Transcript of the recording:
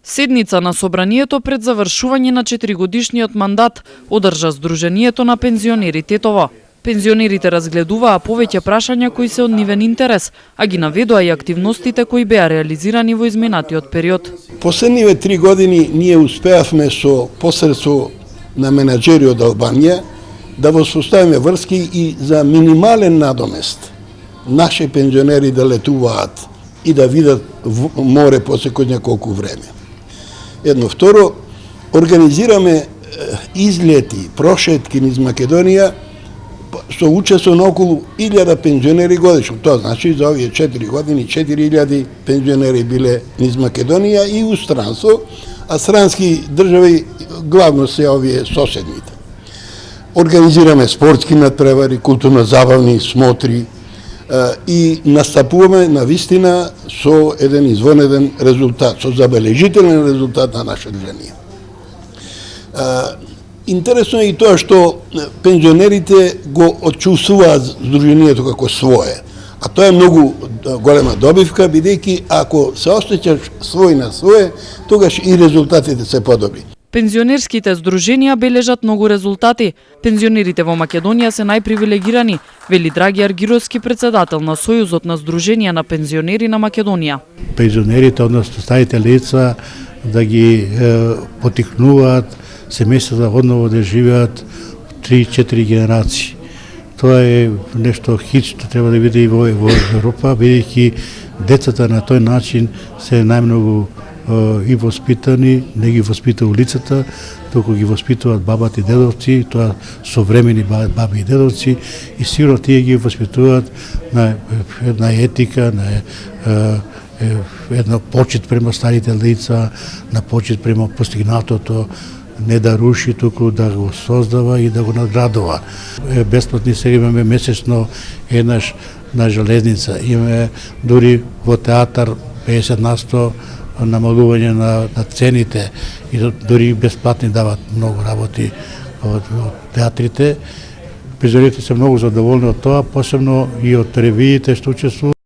Седница на собранието пред завршување на 4-годишниот мандат одржа Сдруженијето на пензионери Тетово. Пензионерите разгледуваа повеќе прашања кои се од нивен интерес, а ги наведоа и активностите кои беа реализирани во изминатиот период. Последниве 3 години ние успеавме со посредство на менаџери од Албанија да воспоставиме врски и за минимален надомест наши пензионери да летуваат и да видат море после кој неколку време. Едно. Второ, организираме излети, прошетки низ Македонија со учество на околу 1000 пензионери годишно. Тоа значи за овие 4 години 4000 пензионери биле низ Македонија и у странство, а странски држави главно се овие соседните. Организираме спортски надпревари, културно-забавни смотри и настапуваме на вистина со еден извонеден резултат, со забележителен резултат на наша држанија. Интересно е и тоа што пензионерите го отчувствуваат Сдруженијето како свое, а тоа е многу голема добивка, бидејќи ако се осеќаш свој на свое, тогаш и резултатите се подобри. Пензионерските здруженија бележат многу резултати. Пензионерите во Македонија се најпривилегирани, вели Драги Аргировски, председател на Сојузот на здруженија на пензионери на Македонија. Пензионерите, односно старите лица, да ги потикнуваат семејствата одново да живеат 3-4 генерации. Тоа е нешто хит што треба да биде и во Европа, бидејќи децата на тој начин се најмногу и воспитани, не ги воспитува улицата, туку ги воспитуваат бабата и дедовци, тоа современи баби и дедовци, и сигурно тие ги воспитуваат на една етика, на една почит према старите лица, на почит према постигнатото, не да руши, туку да го создава и да го надградува. Бесплатни сега имаме месечно еднаш на железница, имаме дури во театар 50% намалување на цените и дури бесплатни дават многу работи од театрите. Пензионерите се многу задоволни од тоа, посебно и од ревиите што учествуваат.